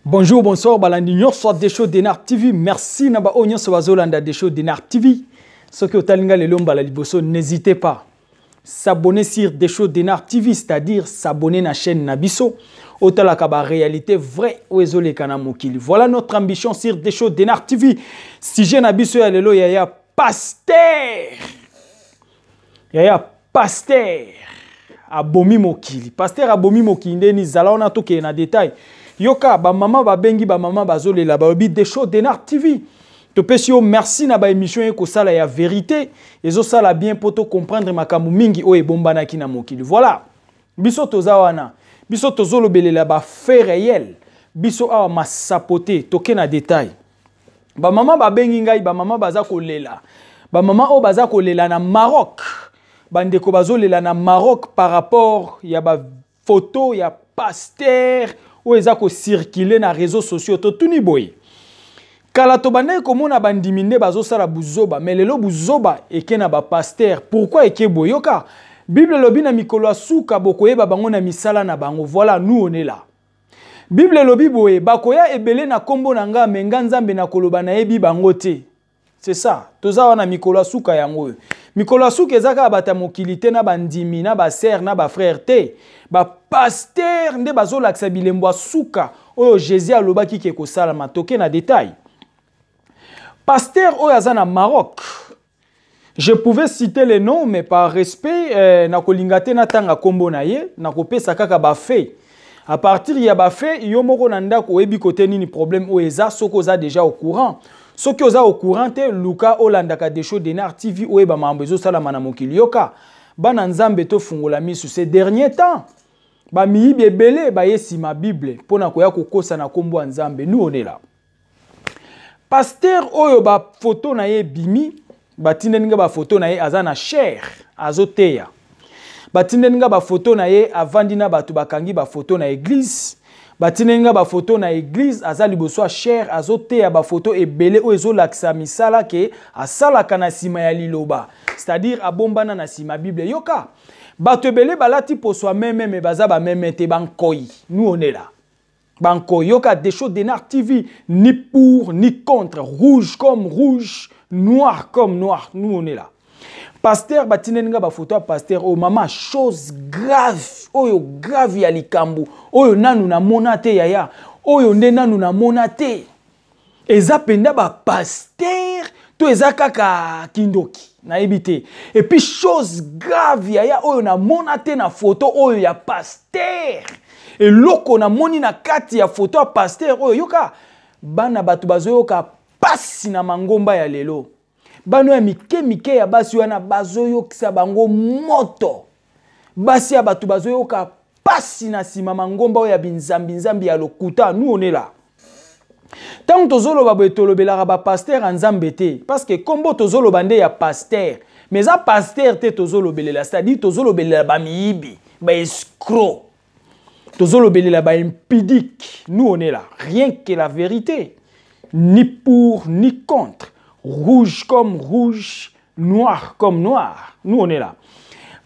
Bonjour, bonsoir, balandi nyonso Desho Denar TV. Merci naba onyo sobazolanda Desho Denar TV. Ce que otalinga lelo mbala liboso, n'hésitez pas. S'abonner sur Desho Denar TV, c'est-à-dire s'abonner à la chaîne Nabiso. Otala kaba réalité vraie oezole kana mokili. Voilà notre ambition sur Desho Denar TV. Si j'ai Nabiso ya lelo yaya pasteur. Yaya pasteur. Abomi mokili. Pasteur abomi mokili ndeni zala ona toke na détail. Yoka, ba maman ba bengi ba maman bazole la ba Desho Denar TV. To pesio merci na ba émission ko sala ya vérité. Ezo sala bien pour to comprendre makamu mingi o ebombana ki na mokili. Voilà. Biso tozawana. Biso tozolo belela ba fait réel. Biso awa masapote toke na détail. Ba maman ba bengi ngai ba maman baza ko lela. Ba maman o baza ko lela na Maroc. Bandeko bazolela na Maroc par rapport ya ba photo ya pasteur ou ezako circuler na réseaux sociaux to tuni boy. Kala to bande komona bandiminde bazo sala buzoba mais lelo buzoba eke na ba pasteur. Pourquoi eke boyoka? Bible lobi na mikolo asuka bokoyeba bango na misala na bango. Voilà, nous on est là. Bible lobi boye bakoya ebele na kombo na nga menga nzambe na koloba na yebi bango te. C'est ça. Toza wana mikolo asuka yango. Mikolo asuka ezaka bata mokilité na bandimi na ba sœur na ba frère te. Ba pasteur nde bazolakisa bilembo asuka oyo Jésus alobaki ke kosala matoke na détail. Pasteur oyo aza na Maroc. Je pouvais citer les noms mais par respect na kolingate na tanga kombo na ye na kopesa kaka ba fait. À partir ya ba fait yo moko na ndako oyebi kote nini problème oyo eza soko za déjà au courant. Ce qui est au courant, Luka Olandaka Desho Denar TV ou eba mambezo salama na mokili yoka. Bana nzambe to fungola misu ces derniers temps. Ba miyibi ebele ba yesi ma Bible pona koya kokosa na kombo nzambe. Nous on est là. Pasteur oyo ba photo na ye bimi, ba tindeninga ba photo na ye azana cher, azoteya. Ba tindeninga ba photo na ye avandina batu bakangi ba photo na église. Batinenga ba photo na église azali boso cher azote ya ba photo ebele o ezolakisa misala ke asala kana sima ya liloba, c'est-à-dire abombana na sima Bible yoka bato ebele balati poso même baza ba même te bankoi. Nous on est là. Banko yoka Desho Denar TV ni pour ni contre, rouge comme rouge, noir comme noir. Nous on est là. Pasteur batinenga ba photo pasteur o mama chose grave oyo grave ya likambu oyo nanu na monate yaya oyo nde nanu na monate eza penda ba pasteur to eza kaka kindoki na ebité et puis chose grave yaya oyo na monate na photo oyo ya pasteur et loko na moni na kati ya photo ya pasteur oyo yoka bana batu bazoyoka pasi na mangomba ya lelo. Bano ya mike ya basi wana bazoyo kisa bango moto. Basi ya batu bazoyo ka pasi na sima mangomba ya binzambi ya lokuta. Nous on est là. Tant tozolo babo etolobela ba pasteur nzambe te parce que kombo tozolo bande ya pasteur. Mais ça pasteur te tozolo belela, c'est-à-dire tozolo belela ba miyibi, ba escroc. Tozolo belela ba impudique. Nous on est là. Rien que la vérité. Ni pour ni contre. Rouge comme rouge, noir comme noir. Nous on est là.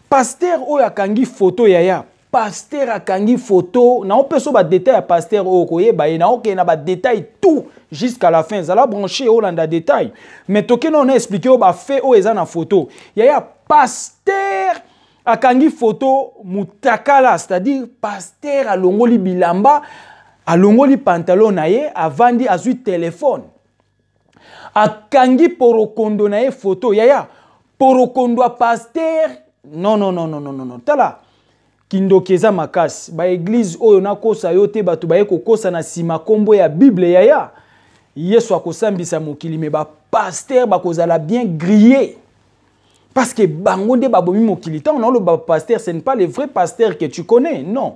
Pasteur oyo akangi photo yaya. Pasteur akangi photo. Na on peut so ba détail pasteur oyo koyeba na oké na ba détail tout jusqu'à la fin. Ça la brancher Hollanda détail. Mais toke non expliquer o ba fait o eza na photo. Yaya pasteur akangi photo mutakala, c'est-à-dire pasteur alongoli bilamba, alongoli pantalon na ye, avandi azui téléphone. Akangi porokondo na ye photo yaya porokondo a pasteur non tala kindokeza makasi ba église oyo na kosa yote batu ba yeko kosa na sima kombo ya Bible yaya Yesu akosambisa mokili me ba pasteur bakozala bien grillé parce que bango nde babomi mokili tant on le ba pasteur ce n'est pas le vrai pasteur que tu connais, non.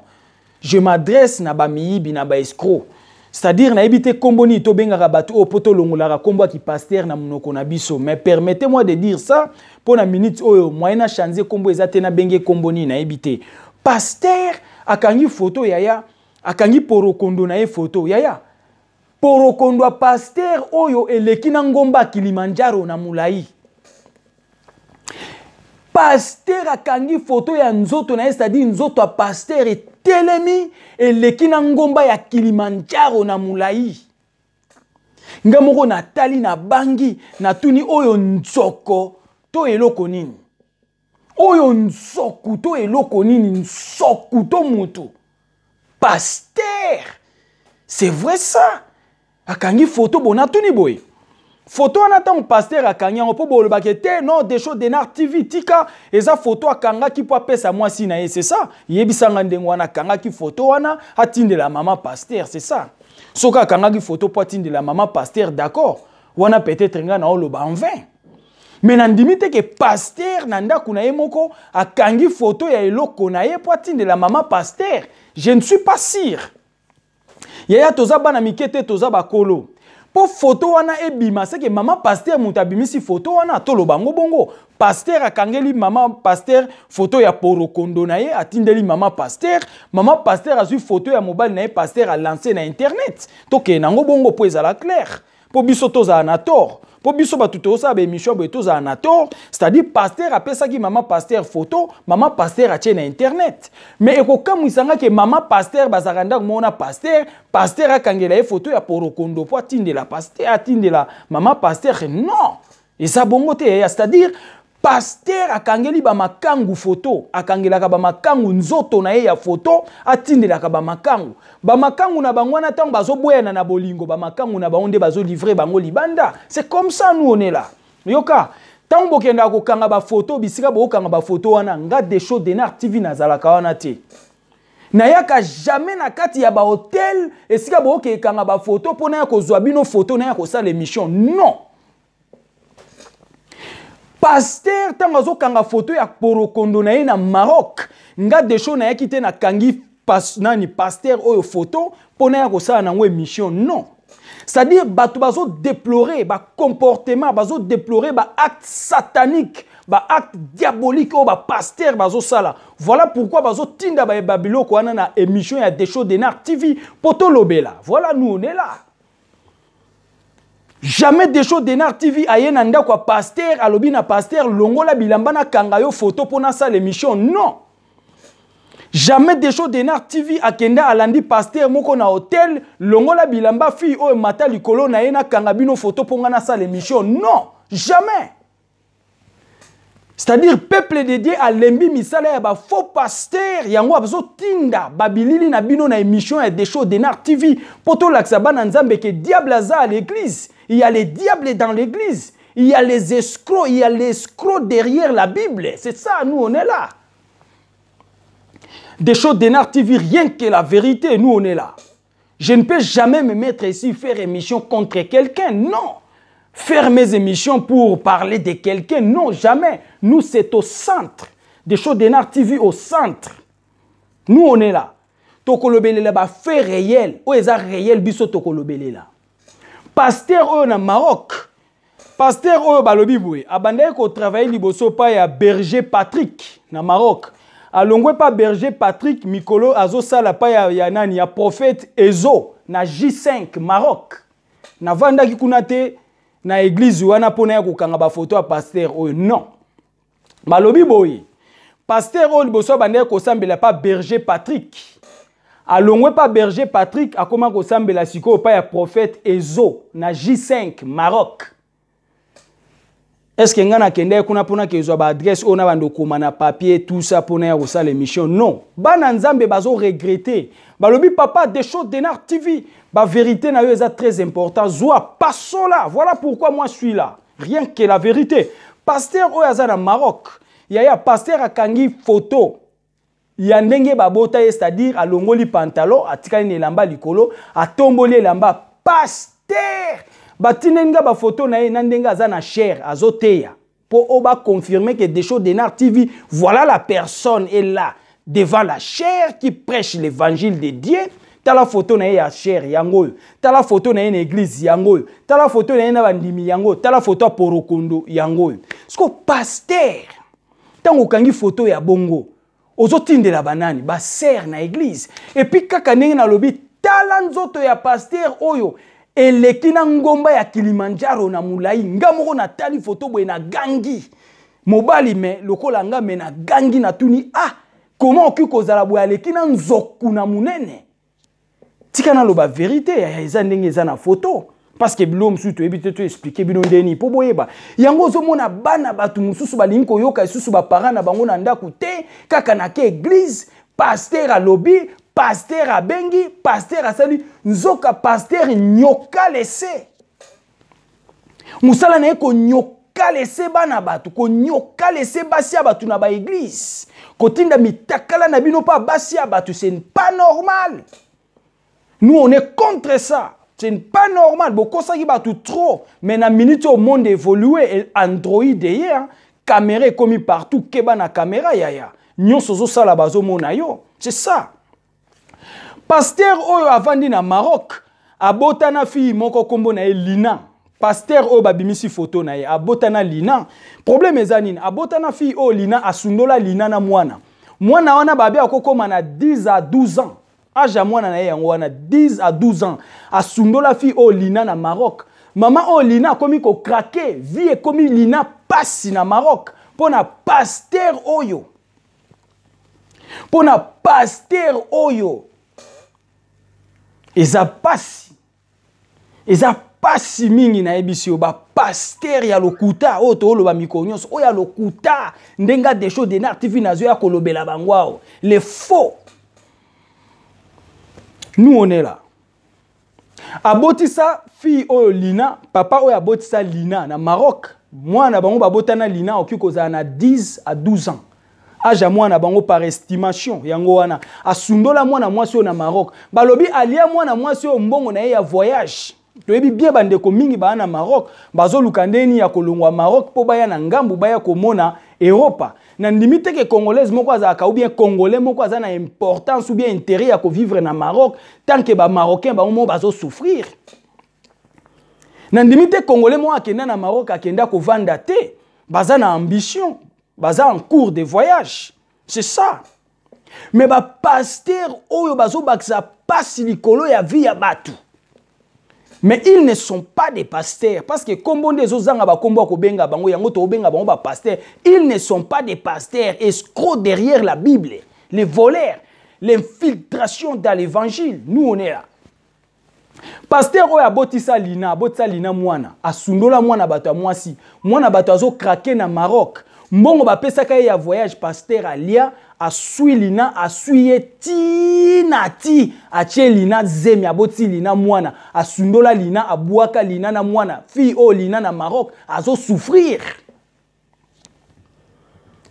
Je m'adresse na ba miyibi na ba escroc. C'est-à-dire na ebité komboni to benga rabatu o poto longola kombo ki pasteur na munoko na biso. Mais permettez-moi de dire ça pour na minute oyo moyena changer kombo ezate na benge komboni na ebité. Pasteur akangi photo yaya, akangi porokondo na ye photo yaya. Porokondo a pasteur oyo eleki na ngomba Kilimanjaro na mulai. pasteur akangi photo ya nzoto na ye, c'est-à-dire nzoto a pasteur etelemi eleki na ngomba ya Kilimanjaro na mulai. Nga moko natali na bangi na tuni oyo nzoko to eloko nini. Oyo nzoku to eloko nini, nzoku to mutu. Pasteur. C'est vrai ça. Akangi photo bona tuni boy. Photo en attend pasteur akangi on peut bolobakete non des choses Denar TV tika eza photo akanga ki po pesa moi si na c'est ça. Yebisanga ndengwana kanga ki photo wana atinde la maman pasteur, c'est ça. Soka kanga ki photo po atinde la maman pasteur, d'accord. Wana peut-être nga na oloba en vain. Mais nandimite que pasteur nanda kuna yemoko akangi photo ya eloko na ye po atinde la maman pasteur. Je ne suis pas sûr. Yaya toza bana mikete toza bakolo. Po photo wana ebima c'est que maman pasteur mutabimisi photo wana tolo bango bongo. Pasteur akangeli maman pasteur photo ya porokondo na ye atindeli maman pasteur azu photo ya mobile na ye pasteur a lancé na internet. Toke nango bongo po ezala clair. Po biso toza anator. Po biso batuto sa ba émission bo toza anator, c'est-à-dire pasteur apesa ki maman pasteur photo, maman pasteur a na internet. Mais ekokamwisanga ke maman pasteur bazaranda mona pasteur akangela ye photo ya porokondo po atindela pasteur atindela maman pasteur, non. Et ça bongo te, c'est-à-dire pasteur akangeli ba makangu photo, akangela ka ba makangu nzoto na ye ya photo, atindela ka ba makangu. Ba makangu na bangwana tango bazo boyana na bolingo, ba makangu na baonde bazo livrer bango libanda. C'est comme ça nous on est là. Yoka, tango bokenda ko kanga ba photo, bisika bo kanga ba photo wana nga des shows Denar TV na zalaka wana te. Na yaka jamais na kati ya ba hotel, esika bo ke kanga ba photo pona ya ko zwa bino photo na ya ko sa l'émission. Non. Pasteur tangazo kanga photo ya porokondo na ye na Maroc nga desho na yakite na kangi nani pasteur oyo photo pona ya kosala nango émission, non. C'est-à-dire bato bazo déplorer ba comportement, bazo déplorer ba acte satanique, ba acte diabolique o ba pasteur bazo sala. Voilà pourquoi bazo tinda ba babilo ko wana na émission ya desho Denar TV poto lobela. Voilà nous on est là. Jamais des choses Denar TV ayenanda kwa pasteur alobi na pasteur longola bilamba na kangayo photo pona sa l'émission, non. Jamais des choses Denar TV akenda alandi pasteur moko na hotel longola bilamba fi o mata likolo na yena kangabino photo ponga na sa l'émission, non. Jamais. C'est-à-dire peuple dédié à lembi misala ya ba faux pasteur yango abazo tinda babilili na bino na émission ya des choses Denar TV poto laksaba na nzambe ke diable aza à l'église. Il y a les diables dans l'église. Il y a les escrocs. Il y a les escrocs derrière la Bible. C'est ça, nous, on est là. Des choses Denar TV, rien que la vérité, nous, on est là. Je ne peux jamais me mettre ici, faire émission contre quelqu'un. Non. Faire mes émissions pour parler de quelqu'un. Non, jamais. Nous, c'est au centre. Des choses Denar TV au centre. Nous, on est là. Tokolobele là, fait réel. Où est-ce réel, biso tokolobele là? Pasteur oyo na Maroc. Pasteur oyo balobi boye. Abandai ko travailler liboso pa ya Berger Patrick na Maroc. Alongwe pa Berger Patrick Mikolo azo sala pa ya nani ya prophète Ezo na J5 Maroc. Na vanda ki kuna te na église wana pona ya kokanga ba photo ya pasteur oyo, non. Balobi boye. Pasteur oyo liboso abandai ko sambela pa Berger Patrick. Alongwe pa Berger Patrick akoma ko sambela siko pa ya prophète Ezo na J5 Maroc. Est-ce que ngana kende kuna pona ke zo ba adresse ona bando koma na papier tout ça pona ya kosala l'émission, non. Bana nzambe bazo regretter. Balobi papa des choses Denar TV. Ba vérité na yo est très important. Zoa pasola. Voilà pourquoi moi je suis là. Rien que la vérité. Pasteur oyaza na Maroc. Yaya pasteur akangi photo. Yandenge babota, c'est-à-dire à longoli pantalon, à tikani lamba likolo, à tomboli lamba pasteur. Batinenga ba photo na nandenga zana cher azoteya. Pour oba confirmer que des choses Denar TV, voilà la personne est là devant la chair qui prêche l'évangile de Dieu. T'as la photo na ya chair yango. T'as la photo na une église yango. T'as la photo na na bandimi yango. T'as la photo porokondo yango. Sko pasteur. Tango kangi photo ya bongo. Ozotinde la banani, ba ser na église. Et puis kaka ndenge na lobi tala nzoto ya pasteur oyo eleki na ngomba ya Kilimanjaro na mulai. Nga moko na tali photo boye na gangi. mobali me lokola nga me na gangi na tuni comment oki kozala boya leki na nzoku na munene tika na loba vérité ya eza ndenge eza na photo parce que bilo mususu to ebite to expliquer bino ndeni po boyeba yango zo mona bana batu mususu balingi koyoka isusu ba parents na bango na ndaku te kaka na ke église pasteur alobi pasteur abengi pasteur asali nzoka pasteur nyoka lese musala na ko nyoka lese bana batu ko nyoka lese basi ya batu na ba église kotinda mitakala na bino pa basi ya batu c'est pas normal. Nous on est contre ça. C'est pas normal. Beaucoup ça qui va tout trop. Mais dans minute au monde évolué, Android hier, caméra commis partout, keba na caméra yaya. Nyon sozo ça la bazo monayo. C'est ça. Pasteur oyo avandi na Maroc, abotana fi moko kombo na Lina. Pasteur oyo babimisi photo na ye, abotana Lina. Problème ezanine, abotana fi o Lina asundola Lina na mwana. Mwana wana babi akokoma na 10 à 12 ans. Aja mwana na ye yango wana 10 à 12 ans. Asundola fi o Lina na Maroc. Maman o Lina komi ko craquer, vie komi Lina passi na Maroc. Pona pasteur oyo. Pona pasteur oyo. Eza passi. Eza passi mingi na ebisi ba pasteur ya lokuta o to lo ba mikonyos o ya lokuta ndenga desho de na TV nazo ya kolobela bangwao. Les faux. Nous on est là. Abotisa fi o Lina, papa o abotisa Lina na Maroc. Moi na bango babotana Lina okikoza na 10 à 12 ans. Aja mwana bango par estimation yango wana asundola mwana mwasi o na Maroc. Balobi alia mwana mwasi o mbongo na ye ya voyage. Toyebi bien bandeko mingi ba na Maroc, bazo lukandeni ya kolongwa Maroc po baya na ngambu baya komona Europa. Na ndimite ke congolaise moko azaka ou bien congolais moko azana importance ou bien intérêt ya ko vivre na Maroc tant que ba marocain ba mo bazo souffrir. Na ndimite congolais mo akenda na Maroc akenda ko vanda te, bazana ambition, baza en cours de voyage. C'est ça. Mais ba pasteur oyo bazo baksa pasi likolo ya vie ya batu. Mais ils ne sont pas des pasteurs. Parce que comme on des ozanga ba kombo ko benga bango yango to benga bango ba pasteurs, ils ne sont pas des pasteurs escrocs derrière la Bible, les voleurs, l'infiltration dans l'évangile. Nous on est là. Pasteur oya botisa Lina mwana, asundola mwana bato mwasi, mwana bato azo craquer na Maroc. Mbongo ba pesaka ya voyage pasteur alia asui Lina asuye tinati ache Lina zemi aboti Lina mwana asundola Lina abuaka Lina na mwana fi o Lina na Maroc azo souffrir.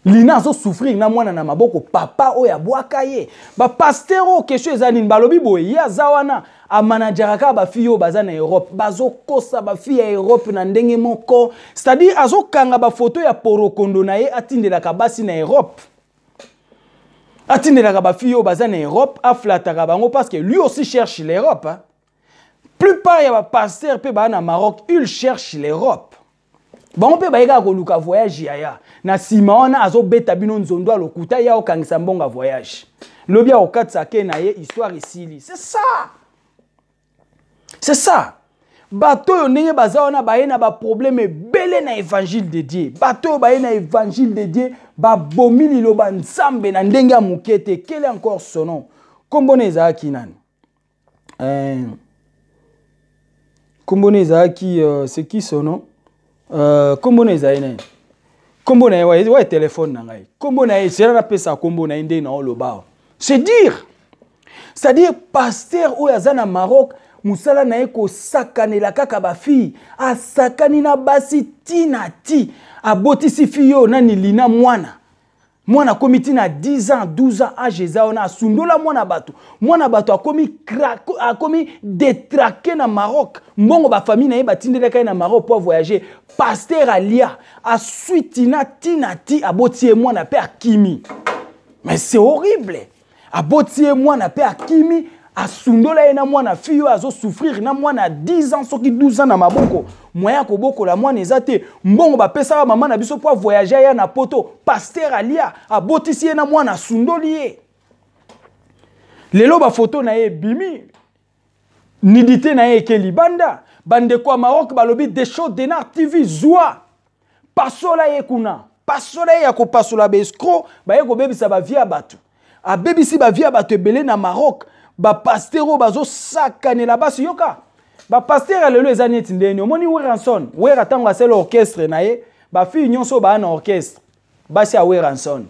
Lina azo souffrir na mwana na maboko papa o ya buaka ye ba pasteur o kesho ezani balobi boye ya zawana a manageraka ba fi o baza na Europe bazo kosa ba fi ya Europe na ndenge moko c'est-à-dire azo kanga ba photo ya porokondo na ye atindela ka basi na Europe. Atindela ka ba fi o baza na Europe aflataka bango parce que lui aussi cherche l'Europe. Hein. Plupart ya ba pasteur pe ba na Maroc, il cherche l'Europe. Bon pe ba ega ko luka voyage ya na sima wana azo beta bino nzondo lokuta ya okangisa mbonga voyage. Lobia okatsa ke na ye histoire ici. C'est ça. C'est ça. Bato yo ndenge baza wana ba na ba problème belé na évangile de Dieu. Bato yo ba na évangile de Dieu ba bomili lo ba nzambe na ndenge ya mukete. Quel est encore son nom? Kombone ezaki nani? Kombone ezaki c'est qui son nom? Kombone ezaki nani? Kombone ouais téléphone na ngai. Kombone c'est la pesa kombone inde na oloba. C'est dire. C'est-à-dire pasteur ou yazana Maroc musala na eko sakanela kaka ba fi asakani na basi tinati abotisi fiyo nani Lina mwana komiti na 10 ans 12 ans âge zaona asundola mwana bato akomi détraqué na Maroc mbongo ba famille na ye batindela kai na Maroc pour voyager pasteur alia asuitina tinati abotie mwana pe akimi mais c'est horrible abotie mwana pe akimi asundola ena mwana fiyo azo souffrir na mwana 10 ans soki 12 ans na maboko moya ko boko la mwana ezate mbongo ba pesa mama na biso pour voyager ya na poto pasteur alia abotisi ena mwana asundoli ye lelo ba photo na ye bimi nidité na ye ke libanda bande kwa Maroc balobi des shows de Denar TV zwa pasola ye kuna pasola ya ko pasola ba escroc ba ye ko bebisa ba via batu a bebisi ba via batu ebele na Maroc ba pasteur bazo sakanela basi yoka ba pasteur lelo ezani etindeni omoni Weranson wera tango aselo orchestre na ye ba fi nyonso ba na orchestre basi a Weranson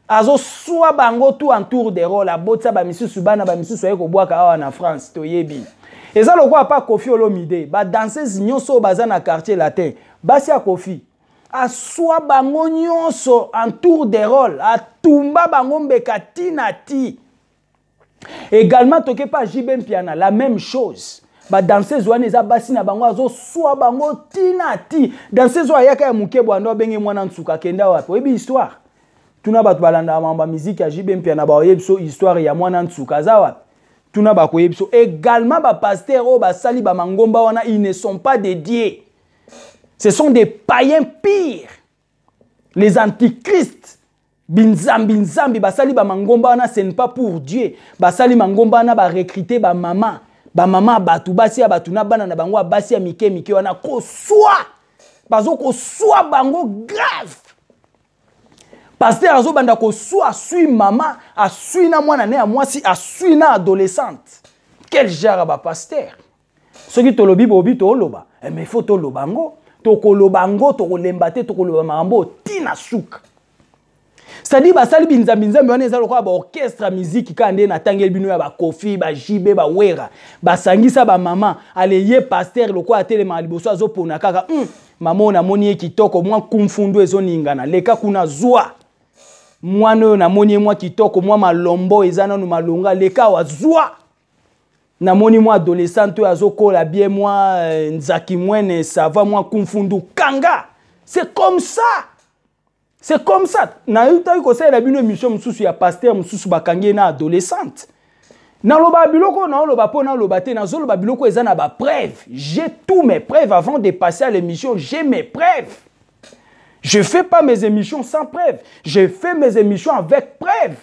azo soa bango tout en tour de rôle abotsa ba misusu bana ba misusu ye ko bwaka awa na France to yebi eza lokwa pa Koffi Olomide ba danseuse nyonso baza na quartier latin basi a Koffi a soa bango nyonso en tour de rôle a tumba bango mbeka tinati également toke pa JB Mpiana la même chose ba danseuse wana eza basi na bango azo soa bango tinati danseuse ayaka ya mukebo ando benge mwana nsuka kenda wapi oyebi histoire tuna batu balanda mamba musique ya JB Mpiana ba oyebso histoire ya mwana nsuka za wapi tuna ba koyebso également ba pasteur o ba sali ba mangomba wana ils ne sont pas dédiés. Ce sont des païens pires. Les antichrists. Binzambi nzambi basali ba mangomba wana ce n'est pas pour Dieu. Basali mangomba wana ba recruter ba maman. Ba maman batu basi ya batu na bana na bango basi ya mike wana ko soa. Bazo ko soa bango grave. Pasteur azo banda ko soa sui maman, a sui na mwana ne a mwasi, a sui na adolescente. Quel genre ba pasteur? Soki tolobi bobi to loba. Mais il faut to lobango. Tokolobango tokolembate tokoloba marambo tina suka. C'est-à-dire basali binzambi wana eza lokwa ba orchestre musique kande na tangeli bino ya ba Koffi ba JB ba Wera basangisa ba mama aleye pasteur lokwa atelema liboso azopona kaka mama na moni kitoko mwa kumfundu ezoningana leka kuna zwa mwana na moni mwa kitoko mwa malombo ezana no malonga leka wa zwa na moni mwa adolescent to azokola bien mwa nzaki mwene sava mwa kumfundu kanga. C'est comme ça. C'est comme ça. Na yuta yuko sa la bino émission mususu ya pasteur mususu bakangi na adolescente. Na loba biloko na loba po na loba te na zoloba biloko eza na ba preuve. J'ai tous mes preuves avant de passer à l'émission, j'ai mes preuves. Je fais pas mes émissions sans preuve. Je fais mes émissions avec preuve.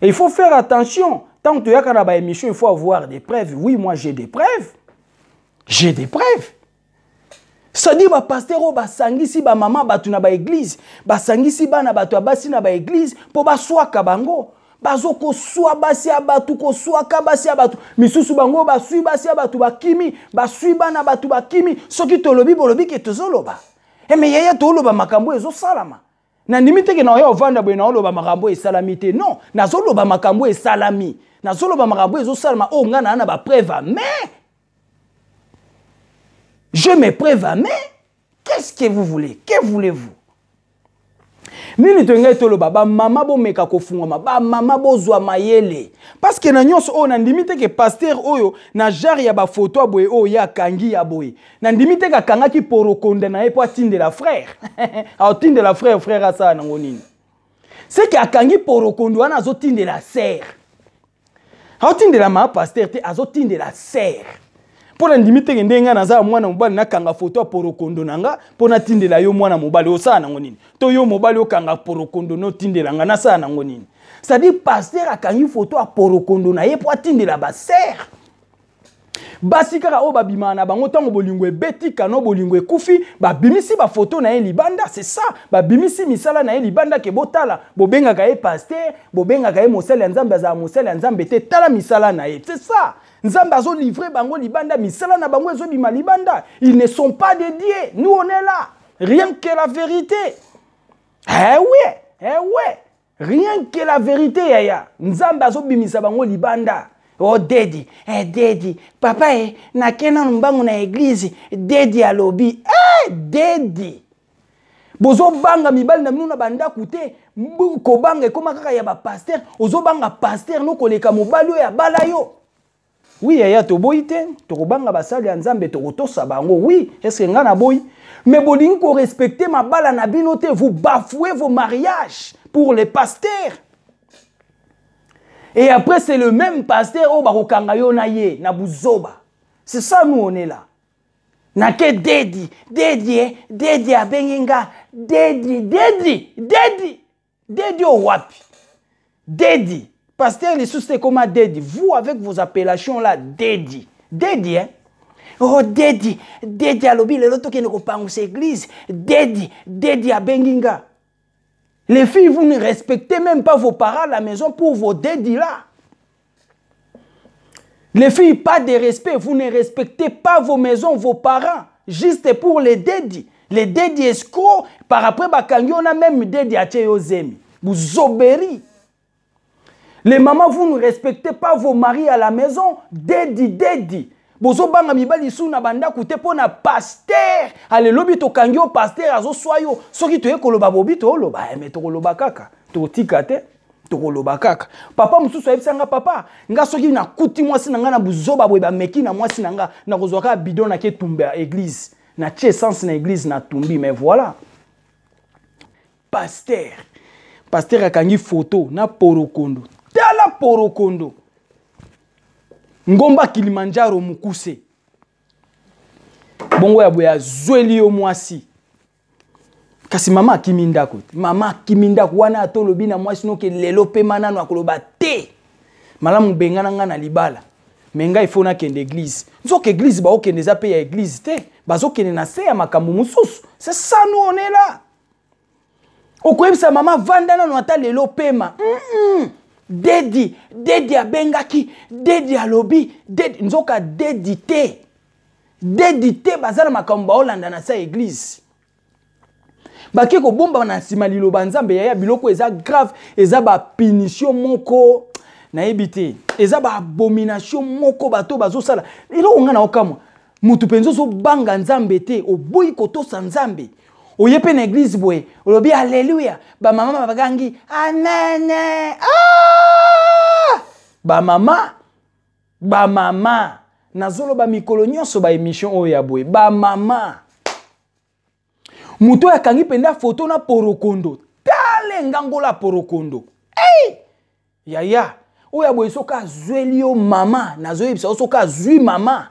Et il faut faire attention. Tant que tu as une émission, il faut avoir des preuves. Oui, moi j'ai des preuves. J'ai des preuves. Ça dit, bah, pasteur, bah, sangisi, bah, maman, bah, tu n'as pas église. Bah, sangisi, bah, na bah, tu as basi, na bah, église. Pour bah, soit kabango. Bah, zoko, soit basi, abatu, ko, soit kabasi, abatu. Misusu bango, bah, sui basi, abatu, bah, kimi. Bah, sui bah, na bah, tu bah, kimi. So qui te lobi, bo lobi, qui te zoloba. Eh, mais yaya, to loba, makambo, ezo salama. Na nimite ke na yo vanda bo na loba makambo e salamité non na zoloba makambo e salami na zoloba makambo ezo salama o ngana na ba preuve mais je me preuve mais qu'est-ce que vous voulez, que voulez-vous? Nini tenga toloba ba mama bo meka ko fungama ba mama bo zwa mayele parce que na nyonso o na ndimite ke pasteur oyo na jar ya ba photo aboye o ya kangi ya boye na ndimite ka kanga ki porokonda na e po atinde la frère a tinde la frère asa na ngonini c'est que akangi porokondo wana azotinde la sœur a tinde la ma pasteur te azotinde la sœur pour la ndimite ke ndenga na za mwana mobali na kanga photo porokondo nanga pour na tinde la yo mwana mobali o sa na ngonini to yo mobali o kanga porokondo no tinde la nga na sa na ngonini c'est-à-dire pasteur akangi photo a porokondo na ye po atinde la ba sœur basikaka o babima na bango tango bolingo ebeti kano bolingo ekufi babimisi ba photo na ye libanda c'est ça babimisi misala na ye libanda ke botala bobengaka ye pasteur bobengaka ye mosala ya nzambe za mosala ya nzambe te tala misala na ye c'est ça nzambe azo livrer bango libanda misala na bango ezo bima libanda ils ne sont pas dédiés nous on est là rien que la vérité oui rien que la vérité yaya nzambe azo bimisa bango libanda. Oh dedi, dedi, papa na kena mbangu na église, dedi a lobby, dedi. Bozo banga mibali na minu na banda kute, ko banga koma kaka ya ba pasteur, ozo banga pasteur no koleka mobali ya bala yo. Oui, ya to boyite, to banga basali ya nzambe to kotosa bango, oui, est-ce que ngana boy? Mais bolingi ko respecter ma bala na binote, vous bafouez vos mariages pour les pasteurs. Et après, c'est le même pasteur au Barokangayo naye, na buzoba. C'est ça, nous, on est là. Nake dedi a benginga, dedi au wapi. Dedi. Pasteur, les sous, c'est comment dedi. Vous, avec vos appellations là, dedi, hein. Oh, Dedi alobi le loto kene ko pangusa église. Dedi a benginga. Les filles, vous ne respectez même pas vos parents à la maison pour vos dédis là. Les filles, pas de respect. Vous ne respectez pas vos maisons, vos parents. Juste pour les dédis. Les dédis escrocs, par après, on a même dédis à Tchéozemi. Vous obéissez. Les mamans, vous ne respectez pas vos maris à la maison. Dédis. Bozo banga mibali sou na banda kute po na pasteur. Ale lobi to kangyo pasteur azo soyo. Soki to ekoloba bobi to loba. Me to koloba kaka. To tika te. To koloba kaka. Papa mususu ayebisanga papa. Nga soki na kuti mwasi nanga na buzoba boy ba meki na mwasi nanga na kozwaka bidon na ke tumbe à église. Na tche essence na église na tumbi. Mais voilà. Pasteur. Pasteur akangi photo na porokondo. Tala porokondo. Ngomba Kilimanjaro mukuse. Bongo ya boya zweli yo mwasi. Kasi mama kiminda ko. Mama kiminda ko wana atolobi na mwasi no ke lelo pe manano akoloba te. Malamu bengana nga na libala. Menga ifona kende église. Nzoke église ba okende za pe ya église te. Bazo kende na se ya makambo mususu. C'est ça nous on est là. Okoyebisa mama vandana no ata lelo pema. Dedi abengaki, Dedi alobi, nzoka Dedi te bazala makambo Holanda na sa église. Baki ko bomba na sima liloba nzambe ya biloko eza grave, eza ba punition moko na ebite, eza ba abomination moko bato bazosala. Ilo onga na okamwa, mutu penzo so banga nzambe te, oboyi kotosa nzambe. Oyepe na église boye, olobi alléluia, ba mama bagangi amen. Ba mama nazolo ba mikolo nyonso ba émission oya boye, ba mama muto ya kangi penda photo na porokondo, tale ngangola porokondo. Yaya oya boye soka zweli yo mama, nazoyebisa soka zwi mama.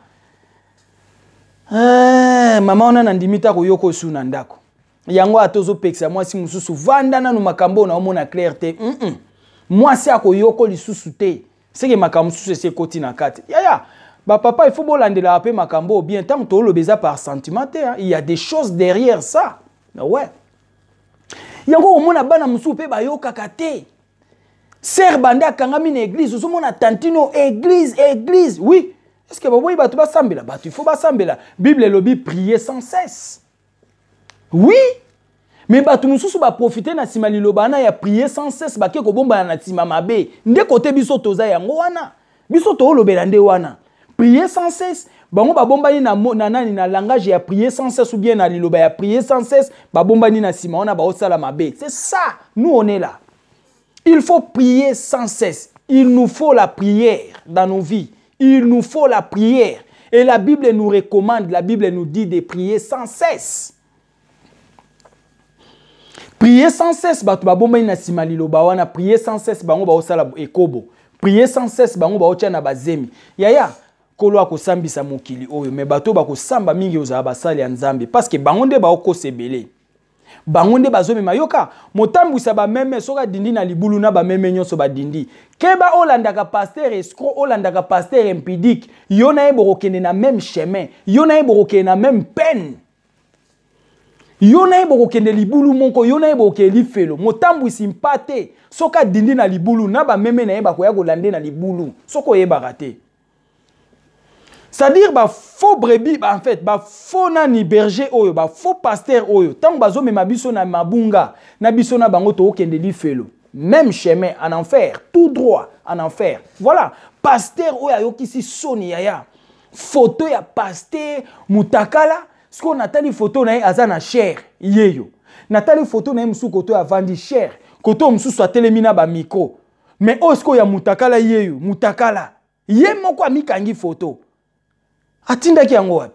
Mama ona nandimita ko yoko su na ndako. Yango atozo peksa mwasi mususu vanda na no makambo na omona clarté. Mwasi ako yoko lisusu te. Seke makambo mususu se koti na kati. Yaya, ba papa il faut bolandela ape makambo bien tant to lo beza par sentiment te, hein. Il y a des choses derrière ça. Ouais. Yango omona bana mususu pe ba yoka kate. Ser banda kangami na église, osomona tantino église. Oui. Est-ce que boboyi batu ba sambela? Batu il faut ba sambela. Bible lobi prier sans cesse. Oui, mais batu mususu ba profiter na sima lilobana ya prier sans cesse ba ke ko bomba na sima mabe. Nde kote biso toza yango wana. Biso to lobela nde wana. Prier sans cesse. Bango ba bomba ni na nani na langage ya prier sans cesse ou bien na liloba ya prier sans cesse ba bomba ni na sima wana ba osala mabe. C'est ça, nous on est là. Il faut prier sans cesse. Il nous faut la prière dans nos vies. Il nous faut la prière. Et la Bible nous recommande, la Bible nous dit de prier sans cesse. Prier sans cesse, batu ba bomba ina sima liloba wana, prier sans cesse bango ba osala ekobo. Prier sans cesse bango ba otia na bazemi. Yaya, kolo akosambisa mokili oyo, me bato ba kosamba mingi oza basali ya nzambe parce que bango nde ba okosebele. Bango nde bazomema yoka, motambwisa ba meme soka dindi na libulu na ba meme nyonso ba dindi. Keba olandaka pasteur escroc, olandaka pasteur impudique, yo na yebo kokende na même chemin, yo na yebo kokende na même peine. Yona yebo kokende libulu monko, yona yebo kokeli felo. Motambwisi mpate, soka dindi na libulu, na ba meme na yeba koya kolande na libulu. Soko yeba rate. C'est-à-dire, ba faux brebis, en fait, ba faux nani berger oyo, ba faux pasteur oyo. Tant bazo me mabiso na mabunga, na biso na bango to okende li felo. Même chemin en enfer, tout droit en enfer. Voilà, pasteur oyo ayokisi soni yaya. Photo ya pasteur mutakala. Ce qu'on a tali photo na azana cher yeyo. Natali photo na musu koto avandi cher. Koto musu so telemina ba micro. Mais osko ya mutakala yeyo, mutakala. Ye moko amikangi photo. Atinda ki yango wapi?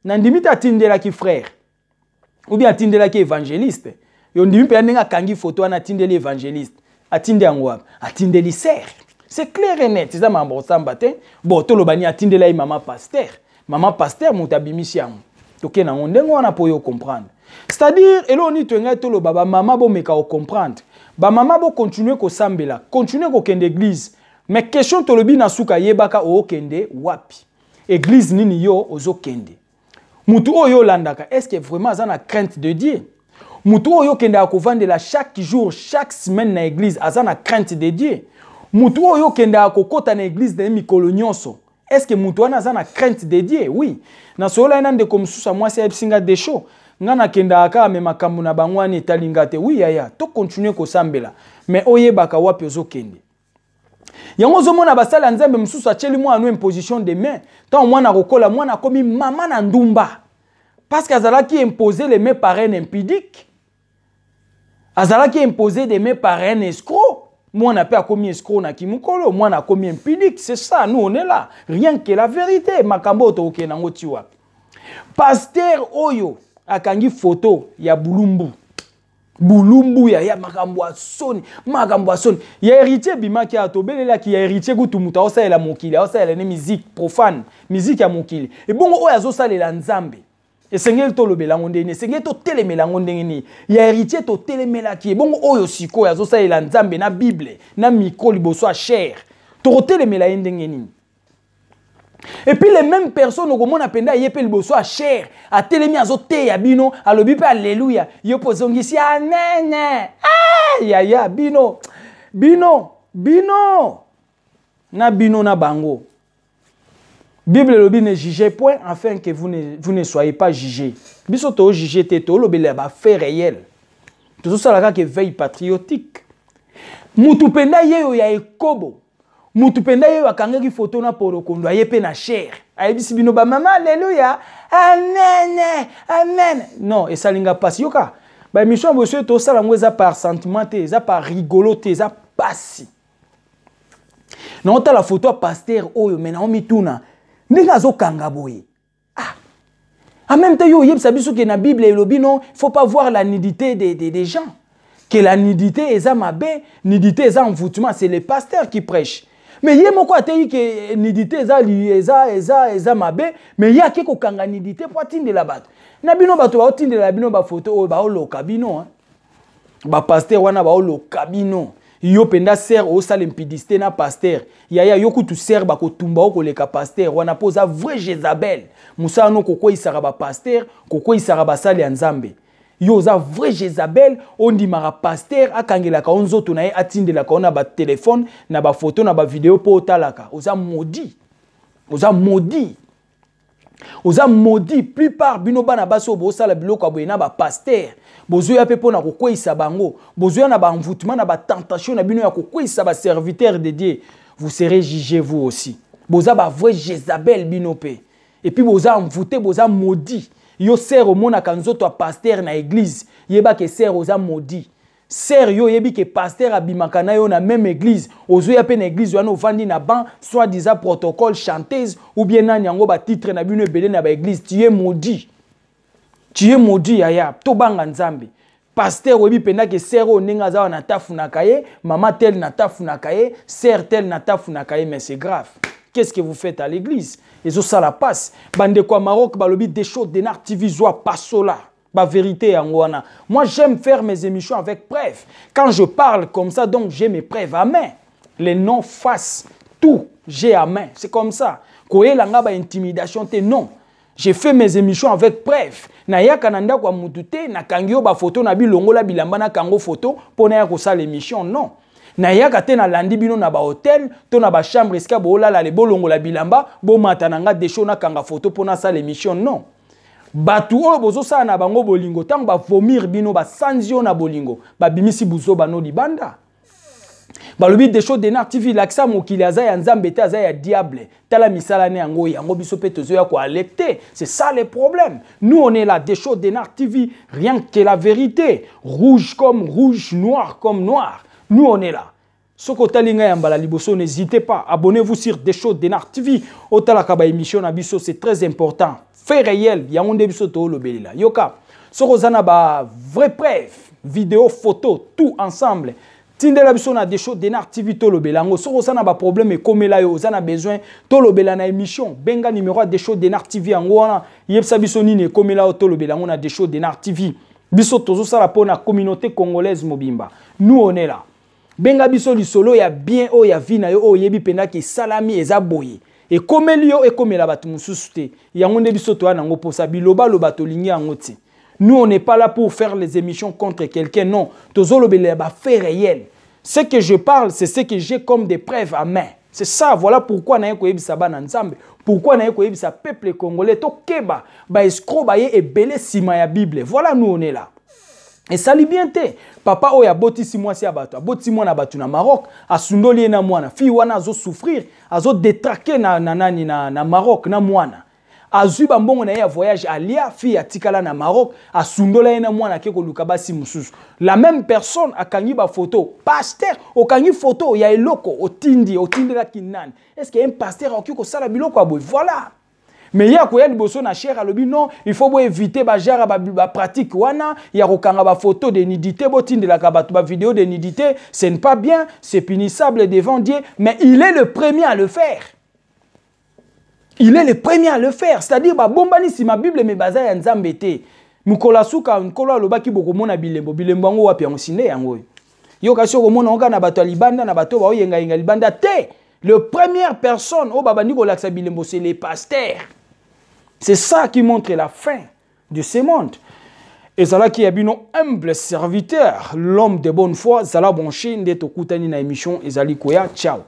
Na ndimita atindela ki frère. Ou bien atindela ki évangéliste. Yo ndimi pe ndenga kangi photo ana atindeli évangéliste. Atinde yango wapi? Atindeli ser. C'est clair et net. C'est ça mambo samba te. Bon to lobani atindela i mama pasteur. Mama pasteur mutabimisi yango. Ok, na ndengo wana po yo comprendre. C'est-à-dire, elo ni tuenga tolo baba mama bo meka o comprendre. Ba mama bo continuer ko sambela, continuer ko kende église. Mais question tolobi na suka yebaka o kende wapi. église nini yo ozokende. Mutu oyo landaka, est-ce que vraiment aza na crainte de Dieu? Mutu oyo kende akovandela chaque jour, chaque semaine na église, aza na crainte de Dieu. Mutu oyo kende akokota na église de mikolo nyonso, est-ce que mutu wana aza na crainte de Dieu? Oui. Na sola ina ndeko mususa mwasi ayebisinga desho, nga na kende aka me makambo na bango wana etalinga te. Oui yaya, to continuer kosambela, mais oyebaka wapi ozokende. Yango zomona basala nzambe mususu acheli mwa anu imposition de main, tant mwana kokola mwana komi mama na ndumba. Parce qu'azalaki imposer les mains par un impudique. Azalaki imposer des mains par un escroc. Moi, on a pas commis escroc na kimukolo. Moi, on a commis impudique. C'est ça, nous, on est là. Rien que la vérité. Makambo toke nango tiwa. Pasteur Oyo, akangi photo, ya Bulumbu. Bulumbu, ya makambo asoni. Makambo asoni. Ya héritier bimaki atobele la ki ya héritier gutu muta. Osa la mokili. Osa la musique profane. Musique ya mokili. Et bon, oya zo sale la nzambe. Et sengel to lobela ngondeni, sengel to telemela ngondeni, ya héritier to telemela ki bongo oyo siko ya zo sa ela nzambe na Bible, na miko liboso a cher. To telemela ndengeni. Et puis les mêmes personnes au komona penda yepe liboso a cher, a telemi azo te ya bino, alobi pe alléluia, yo pozongisi amen. Ah ya bino. Na bino na bango. Bible lobi ne jugez point afin que vous ne soyez pas jugés. Biso to juger te to lobi ba fait réel. Tout ça là que veille patriotique. Mutu penda yeyo ya ekobo. Mutu penda yeyo akangaki photo na poro kondo ayepe na cher. Ayebisi bino ba mama alléluia. Amen. Non, et ça linga passe yoka. Ba mission monsieur to sala ngweza par sentiment te, za par rigolo te, za passi. Non ta la photo pasteur oyo mena o mituna. Ndinga zo kanga boye. Ah. En même temps, yo yebisa biso que na Bible elobi non, il faut pas voir la nudité des gens. Que la nudité eza mabe, nudité eza envoûtement, c'est les pasteurs qui prêchent. Mais yé moko ateyi que nudité eza mabe, mais ya ke ko kanga nudité po atindela bato. Na bino bato ba otindela bino ba photo o ba oloka bino hein. Ba pasteur wana ba oloka bino. Yo penda ser o salimpidiste na pasteur yaya yoku tu ser ba ko tumba o koleka pasteur wana poza vrai Jézabel musa no koko isara ba pasteur koko isara ba sali nzambe yo za vrai Jézabel ondi mara pasteur akangela ka onzoto na ye atindela ka ona ba téléphone na ba photo na ba vidéo po talaka oza maudit plupart bino bana baso bo sala biloko aboye na ba pasteur bozo ya pepo na kokwisa bango bozo na ba envoûtement na ba tentation na bino ya kokwisa ba serviteur de Dieu vous serez jugés vous aussi boza ba vrai Jézabel bino pe et puis boza envoûté boza maudit yo ser au mona kanzoto a pasteur na église yeba ke ser oza maudit ser yo yebi ke pasteur abimaka na yo na même église ozo ya pe na église wana ovandi na ban soit disant protocole chanteuse ou bien na nyango ba titre na bino ebele na ba église tu es maudit. Tu es maudit yaya, to banga nzambe. Pasteur webi penda ke sero ninga zawa na tafu na kaye, maman tel na tafu na kaye, sœur tel na tafu na kaye, mais c'est grave. Qu'est-ce que vous faites à l'église? Et ça la passe. Bande kwa Maroc balobi des choses de Denar TV zoa pasola. Ba vérité angwana. Moi j'aime faire mes émissions avec preuves. Quand je parle comme ça, donc j'ai mes preuves à main. Les noms face tout, j'ai à main. C'est comme ça. Koye langa ba intimidation te non. J'ai fait mes émissions avec preuve. Na ya kananda kwa mutute na kangio ba photo na bilongo la bilamba na kango photo pona ya ko sa l'émission non. Na ya kate na landi bino na ba hôtel to na ba chambre eska bo la le bolongo la bilamba bo matananga desho na kanga photo pona sa l'émission non. Batu o bozo sa na bango bolingo tang ba vomir bino ba sanzio na bolingo ba bimisi buzo bano libanda. Balobi des choses Denar TV laksa mokili aza ya nzambe te aza ya diable tala misala ne yango biso pe tozo ya ko alecter c'est ça le problème. Nous on est là des choses Denar TV rien que la vérité rouge comme rouge noir comme noir nous on est là. Soko talinga ya mbala liboso n'hésitez pas abonnez-vous sur des choses Denar TV otala ka ba émission na biso c'est très important fait réel yango nde biso to lobelela yoka soko zana ba vraie preuve vidéo photo tout ensemble. Tindela biso na des choses Denar TV to lobelango soko sana ba problème et comme là yo zana besoin to lobela na émission benga numéro des choses Denar TV yango wana yebsa biso nini comme là to lobelango na des choses Denar TV biso tozo sala pona communauté congolaise mobimba nous on est là benga biso lisolo ya bien o ya vie na yo o yebi penda ki salami eza boye et comme elio et comme la batu mususu te yango nde biso to nango posa biloba lo bato lingi yango te. Nous on n'est pas là pour faire les émissions contre quelqu'un, non, tozolo bele ba fait réel. Ce que je parle, c'est ce que j'ai comme des preuves à main. C'est ça, voilà pourquoi naye ko yebisa bana nzambe, pourquoi naye ko yebisa peuple congolais to keba ba escroc ba ye ebele sima ya Bible. Voilà nous on est là. Et ça li bien te. Papa oya boti si moi si abato, boti moi na batu na Maroc, asundoli na mwana, fi wana azo souffrir, azo détraquer na Maroc na mwana. Azui bambongo na ya voyage alia fi atikala na Maroc, asundola na mwana ke ko lukabasi mususu. La même personne akangi ba photo, pasteur, okangi photo ya eloko otindi la kinani. Est-ce qu'il y a un pasteur qui ko sala biloko aboy? Voilà. Mais il y a quoi liboso na cher alobi non, il faut éviter ba jara ba pratique wana, ya kokanga ba photo de nudité botinde la kabatu ba vidéo de nudité, ce n'est pas bien, c'est punissable devant Dieu, mais il est le premier à le faire. Il est le premier à le faire, c'est-à-dire ba bombani si ma Bible me baza ya nzambe te. Mukola suka nkola lobaki bokomona bilembo ngo wapi yango sinde yango. Yo kasi okomona onga na bato libanda na bato ba oyenga libanda te. Le première personne au babani ko laksa bilembo c'est les pasteurs. C'est ça qui montre la fin de ce monde. Et ça là qui a bino humble serviteur, l'homme de bonne foi, ça là bon chien de tokutani na émission ezali koya. Ciao.